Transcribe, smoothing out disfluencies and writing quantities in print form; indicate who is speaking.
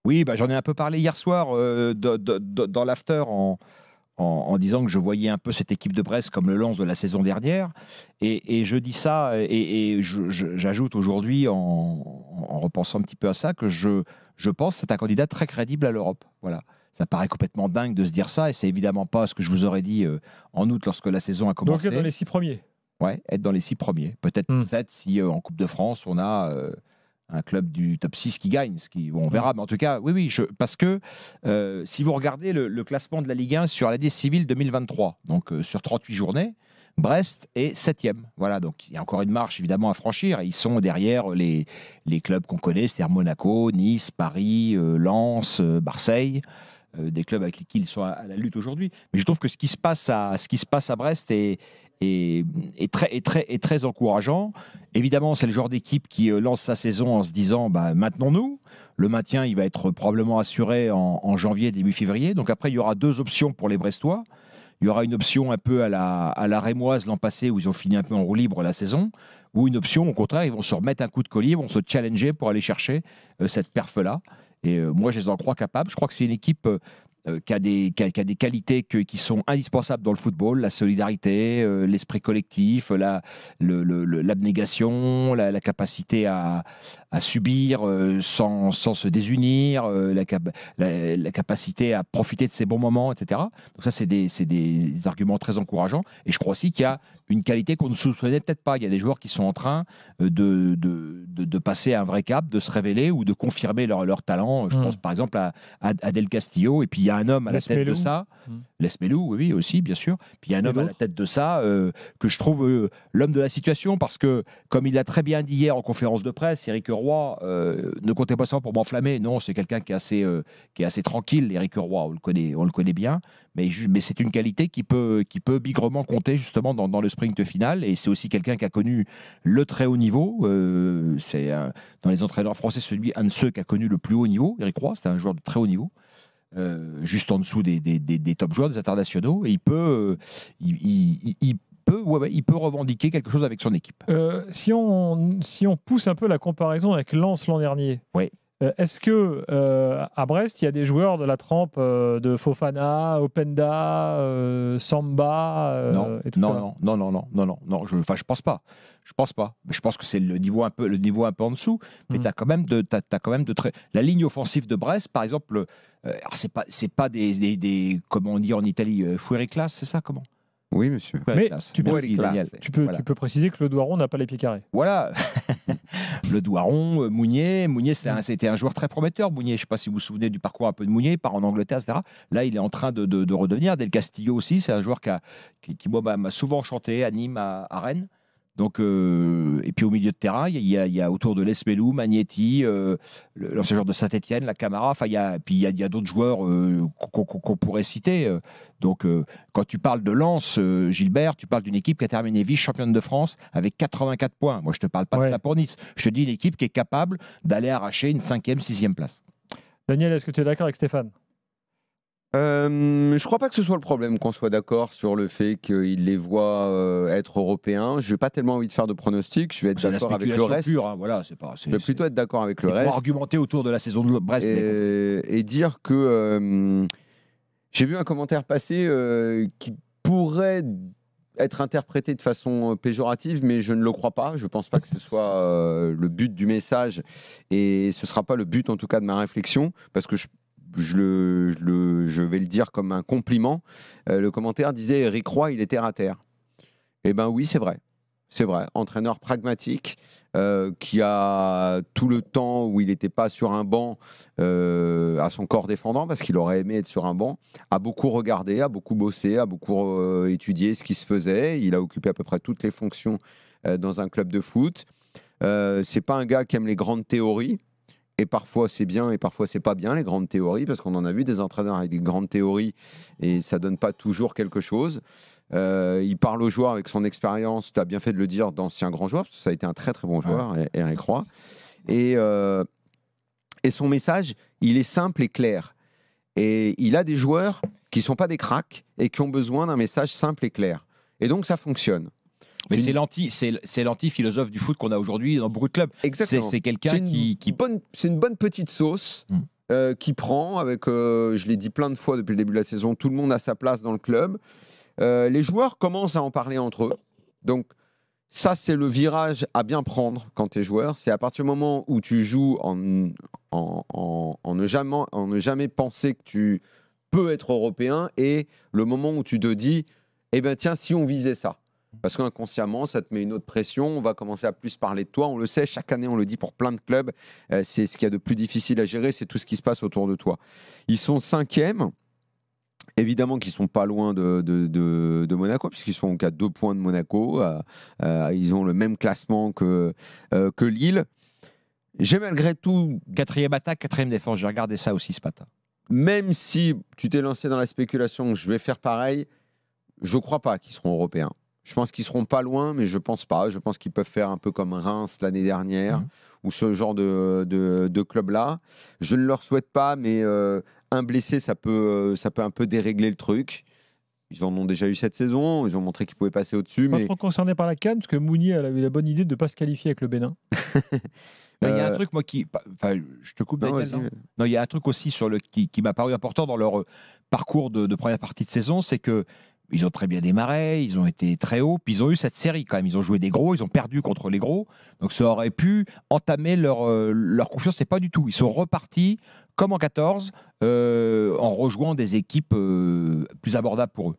Speaker 1: Oui, bah, j'en ai un peu parlé hier soir dans l'after en disant que je voyais un peu cette équipe de Brest comme le Lens de la saison dernière. Et je dis ça, et j'ajoute aujourd'hui, en repensant un petit peu à ça, que je pense que c'est un candidat très crédible à l'Europe. Voilà. Ça paraît complètement dingue de se dire ça, et c'est évidemment pas ce que je vous aurais dit en août lorsque la saison a
Speaker 2: Donc dans
Speaker 1: commencé.
Speaker 2: les 6 premiers.
Speaker 1: Ouais, être dans les 6 premiers. Peut-être 7 si en Coupe de France, on a un club du top 6 qui gagne. On verra. Mais en tout cas, oui, parce que si vous regardez le classement de la Ligue 1 sur l'année civile 2023, donc sur 38 journées, Brest est 7e. Voilà, donc il y a encore une marche évidemment à franchir. Et ils sont derrière les clubs qu'on connaît, c'est-à-dire Monaco, Nice, Paris, Lens, Marseille. Des clubs avec lesquels ils sont à la lutte aujourd'hui. Mais je trouve que ce qui se passe à Brest est très encourageant. Évidemment, c'est le genre d'équipe qui lance sa saison en se disant maintenons-nous. Le maintien, il va être probablement assuré en janvier, début février. Donc après, il y aura deux options pour les Brestois. Il y aura une option un peu à la Rémoise l'an passé, où ils ont fini un peu en roue libre la saison, ou une option, au contraire, ils vont se remettre un coup de collier, ils vont se challenger pour aller chercher cette perf-là. Et moi, je les en crois capables. Je crois que c'est une équipe qui a des qualités qui sont indispensables dans le football, la solidarité, l'esprit collectif, l'abnégation, la capacité à subir sans se désunir, la capacité à profiter de ses bons moments, etc. Donc ça, c'est des arguments très encourageants. Et je crois aussi qu'il y a une qualité qu'on ne soupçonnait peut-être pas. Il y a des joueurs qui sont en train de passer un vrai cap, de se révéler ou de confirmer leur talent. Je pense par exemple à Del Castillo. Et puis il y a un homme à la tête de ça. Les Melou, oui, aussi, bien sûr. Puis il y a un homme à la tête de ça que je trouve l'homme de la situation, parce que, comme il l'a très bien dit hier en conférence de presse, Éric Roy, ne comptez pas ça pour m'enflammer. Non, c'est quelqu'un qui est assez tranquille, Éric Roy, on le connaît bien. Mais c'est une qualité qui peut bigrement compter justement dans le sprint final. Et c'est aussi quelqu'un qui a connu le très haut niveau. Dans les entraîneurs français, un de ceux qui a connu le plus haut niveau. Éric Roy, c'est un joueur de très haut niveau. Juste en dessous des top joueurs, des internationaux. Et il peut revendiquer quelque chose avec son équipe.
Speaker 2: Si on pousse un peu la comparaison avec Lens l'an dernier,
Speaker 1: oui.
Speaker 2: Est-ce que à Brest, il y a des joueurs de la trempe de Fofana, Openda, Samba et tout ça?
Speaker 1: Non. Je pense pas. Mais je pense que c'est le niveau un peu en dessous. Mais t'as quand même de très. La ligne offensive de Brest, par exemple, alors c'est pas des comment on dit en Italie, fuericlas, c'est ça comment?
Speaker 3: Oui, monsieur.
Speaker 2: Mais tu peux préciser que le Douaron n'a pas les pieds carrés.
Speaker 1: Voilà. Le Douaron, Mounier, c'était un joueur très prometteur. Mounier, je ne sais pas si vous vous souvenez du parcours un peu de Mounier, il part en Angleterre, etc. Là, il est en train de redevenir. Del Castillo aussi, c'est un joueur qui moi, m'a souvent chanté à Nîmes, à Rennes. Donc, et puis au milieu de terrain, il y a autour de Lesmelou, Magnetti, l'ancien joueur de Saint-Etienne, la Camara. Enfin, il y a d'autres joueurs qu'on pourrait citer. Donc, quand tu parles de Lens, Gilbert, tu parles d'une équipe qui a terminé vice-championne de France avec 84 points. Moi, je ne te parle pas de ça pour Nice. Je te dis une équipe qui est capable d'aller arracher une 5e, 6e place.
Speaker 2: Daniel, est-ce que tu es d'accord avec Stéphane ?
Speaker 3: Je crois pas que ce soit le problème qu'on soit d'accord sur le fait qu'il les voit être européens. Je n'ai pas tellement envie de faire de pronostics. Je vais être d'accord avec le reste.
Speaker 1: Pure, hein, voilà,
Speaker 3: je vais plutôt être d'accord avec le reste.
Speaker 1: Pour argumenter autour de la saison de Brest.
Speaker 3: Et dire que j'ai vu un commentaire passer qui pourrait être interprété de façon péjorative, mais je ne le crois pas. Je ne pense pas que ce soit le but du message, et ce ne sera pas le but en tout cas de ma réflexion, parce que je vais le dire comme un compliment. Le commentaire disait Éric Roy, il est terre à terre. Eh bien oui, c'est vrai. C'est vrai. Entraîneur pragmatique qui a tout le temps où il n'était pas sur un banc à son corps défendant, parce qu'il aurait aimé être sur un banc, a beaucoup regardé, a beaucoup bossé, a beaucoup étudié ce qui se faisait. Il a occupé à peu près toutes les fonctions dans un club de foot. C'est pas un gars qui aime les grandes théories. Et parfois c'est bien et parfois c'est pas bien, les grandes théories, parce qu'on en a vu des entraîneurs avec des grandes théories et ça donne pas toujours quelque chose. Il parle aux joueurs avec son expérience, tu as bien fait de le dire, d'ancien grand joueur, parce que ça a été un très très bon joueur, Éric Roy. Et son message, il est simple et clair. Et il a des joueurs qui sont pas des cracks et qui ont besoin d'un message simple et clair. Et donc ça fonctionne.
Speaker 1: Mais c'est l'anti-philosophe du foot qu'on a aujourd'hui dans beaucoup de clubs.
Speaker 3: Exactement.
Speaker 1: C'est quelqu'un qui...
Speaker 3: C'est une bonne petite sauce qui prend, avec, je l'ai dit plein de fois depuis le début de la saison, tout le monde a sa place dans le club. Les joueurs commencent à en parler entre eux. Donc, ça, c'est le virage à bien prendre quand tu es joueur. C'est à partir du moment où tu joues en ne jamais penser que tu peux être européen et le moment où tu te dis, eh ben tiens, si on visait ça. Parce qu'inconsciemment, ça te met une autre pression. On va commencer à plus parler de toi. On le sait, chaque année, on le dit pour plein de clubs. C'est ce qu'il y a de plus difficile à gérer, c'est tout ce qui se passe autour de toi. Ils sont 5e. Évidemment qu'ils ne sont pas loin de Monaco, puisqu'ils sont qu'à 2 points de Monaco. Ils ont le même classement que Lille. J'ai malgré tout...
Speaker 1: 4e attaque, 4e défense. J'ai regardé ça aussi ce matin.
Speaker 3: Même si tu t'es lancé dans la spéculation, je vais faire pareil, je ne crois pas qu'ils seront européens. Je pense qu'ils seront pas loin, mais je pense pas. Je pense qu'ils peuvent faire un peu comme Reims l'année dernière, ou ce genre de club-là. Je ne leur souhaite pas, mais un blessé, ça peut un peu dérégler le truc. Ils en ont déjà eu cette saison, ils ont montré qu'ils pouvaient passer au-dessus.
Speaker 2: Pas trop concerné par la CAN, parce que Mounier a eu la bonne idée de ne pas se qualifier avec le Bénin.
Speaker 1: Il y a un truc, moi, enfin, je te coupe, Daniel, non, il y a un truc aussi qui m'a paru important dans leur parcours de première partie de saison, c'est que ils ont très bien démarré, ils ont été très hauts, puis ils ont eu cette série quand même. Ils ont joué des gros, ils ont perdu contre les gros. Donc ça aurait pu entamer leur confiance. C'est pas du tout. Ils sont repartis comme en 14 en rejoignant des équipes plus abordables pour eux.